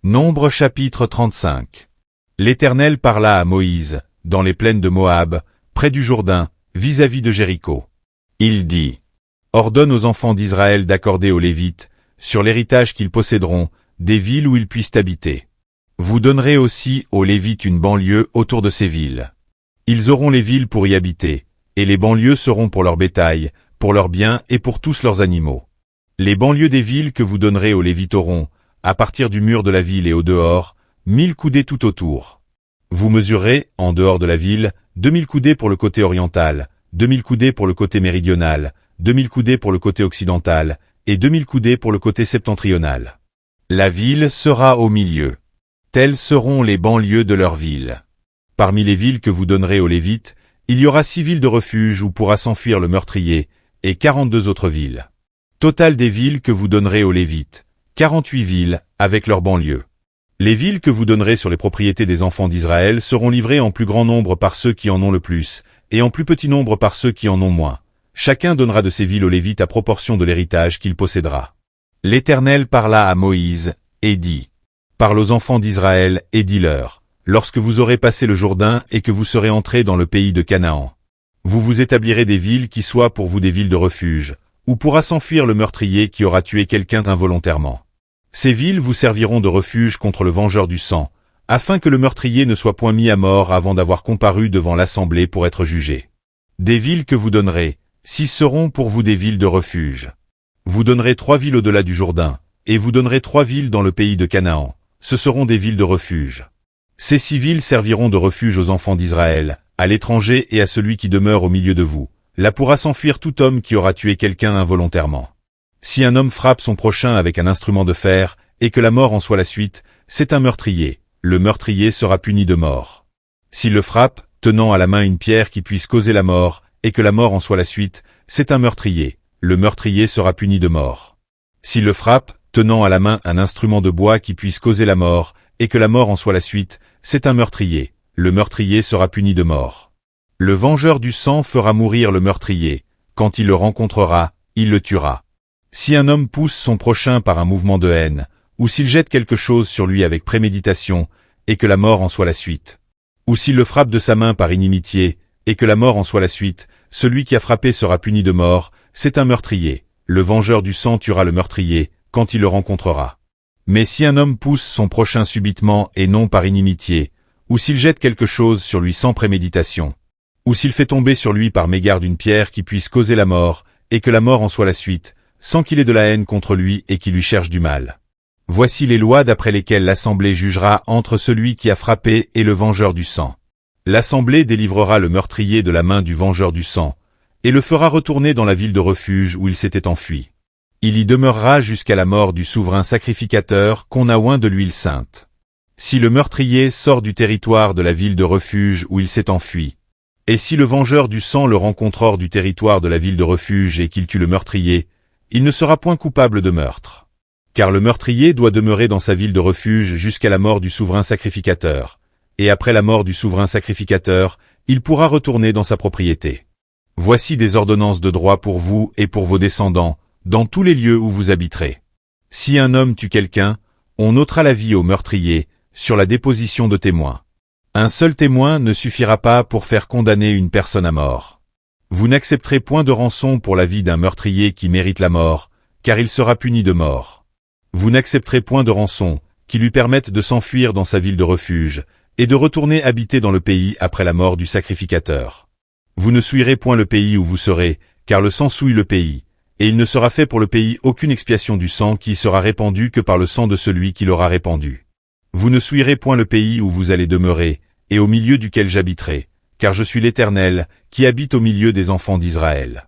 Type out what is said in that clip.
Nombre chapitre 35. L'Éternel parla à Moïse, dans les plaines de Moab, près du Jourdain, vis-à-vis de Jéricho. Il dit, ordonne aux enfants d'Israël d'accorder aux Lévites, sur l'héritage qu'ils posséderont, des villes où ils puissent habiter. Vous donnerez aussi aux Lévites une banlieue autour de ces villes. Ils auront les villes pour y habiter, et les banlieues seront pour leur bétail, pour leurs biens et pour tous leurs animaux. Les banlieues des villes que vous donnerez aux Lévites auront, à partir du mur de la ville et au dehors, 1000 coudées tout autour. Vous mesurerez, en dehors de la ville, 2000 coudées pour le côté oriental, 2000 coudées pour le côté méridional, 2000 coudées pour le côté occidental, et 2000 coudées pour le côté septentrional. La ville sera au milieu. Telles seront les banlieues de leur ville. Parmi les villes que vous donnerez aux Lévites, il y aura 6 villes de refuge où pourra s'enfuir le meurtrier, et 42 autres villes. Total des villes que vous donnerez aux Lévites, 48 villes, avec leurs banlieues. Les villes que vous donnerez sur les propriétés des enfants d'Israël seront livrées en plus grand nombre par ceux qui en ont le plus, et en plus petit nombre par ceux qui en ont moins. Chacun donnera de ces villes aux Lévites à proportion de l'héritage qu'il possédera. L'Éternel parla à Moïse, et dit, parle aux enfants d'Israël, et dis-leur, lorsque vous aurez passé le Jourdain et que vous serez entrés dans le pays de Canaan. Vous vous établirez des villes qui soient pour vous des villes de refuge, où pourra s'enfuir le meurtrier qui aura tué quelqu'un involontairement. Ces villes vous serviront de refuge contre le vengeur du sang, afin que le meurtrier ne soit point mis à mort avant d'avoir comparu devant l'assemblée pour être jugé. Des villes que vous donnerez, 6 seront pour vous des villes de refuge. Vous donnerez 3 villes au-delà du Jourdain, et vous donnerez 3 villes dans le pays de Canaan. Ce seront des villes de refuge. Ces 6 villes serviront de refuge aux enfants d'Israël, à l'étranger et à celui qui demeure au milieu de vous. Là pourra s'enfuir tout homme qui aura tué quelqu'un involontairement. Si un homme frappe son prochain avec un instrument de fer, et que la mort en soit la suite, c'est un meurtrier. Le meurtrier sera puni de mort. S'il le frappe, tenant à la main une pierre qui puisse causer la mort, et que la mort en soit la suite, c'est un meurtrier. Le meurtrier sera puni de mort. S'il le frappe, tenant à la main un instrument de bois qui puisse causer la mort, et que la mort en soit la suite, c'est un meurtrier. Le meurtrier sera puni de mort. Le vengeur du sang fera mourir le meurtrier. Quand il le rencontrera, il le tuera. Si un homme pousse son prochain par un mouvement de haine, ou s'il jette quelque chose sur lui avec préméditation, et que la mort en soit la suite, ou s'il le frappe de sa main par inimitié, et que la mort en soit la suite, celui qui a frappé sera puni de mort, c'est un meurtrier. Le vengeur du sang tuera le meurtrier, quand il le rencontrera. Mais si un homme pousse son prochain subitement et non par inimitié, ou s'il jette quelque chose sur lui sans préméditation, ou s'il fait tomber sur lui par mégarde une pierre qui puisse causer la mort, et que la mort en soit la suite, sans qu'il ait de la haine contre lui et qui lui cherche du mal. Voici les lois d'après lesquelles l'Assemblée jugera entre celui qui a frappé et le vengeur du sang. L'Assemblée délivrera le meurtrier de la main du vengeur du sang, et le fera retourner dans la ville de refuge où il s'était enfui. Il y demeurera jusqu'à la mort du souverain sacrificateur qu'on a oint de l'huile sainte. Si le meurtrier sort du territoire de la ville de refuge où il s'est enfui, et si le vengeur du sang le rencontre hors du territoire de la ville de refuge et qu'il tue le meurtrier, il ne sera point coupable de meurtre. Car le meurtrier doit demeurer dans sa ville de refuge jusqu'à la mort du souverain sacrificateur, et après la mort du souverain sacrificateur, il pourra retourner dans sa propriété. Voici des ordonnances de droit pour vous et pour vos descendants, dans tous les lieux où vous habiterez. Si un homme tue quelqu'un, on ôtera la vie au meurtrier, sur la déposition de témoins. Un seul témoin ne suffira pas pour faire condamner une personne à mort. Vous n'accepterez point de rançon pour la vie d'un meurtrier qui mérite la mort, car il sera puni de mort. Vous n'accepterez point de rançon, qui lui permette de s'enfuir dans sa ville de refuge, et de retourner habiter dans le pays après la mort du sacrificateur. Vous ne souillerez point le pays où vous serez, car le sang souille le pays, et il ne sera fait pour le pays aucune expiation du sang qui sera répandu que par le sang de celui qui l'aura répandu. Vous ne souillerez point le pays où vous allez demeurer, et au milieu duquel j'habiterai, car je suis l'Éternel, qui habite au milieu des enfants d'Israël.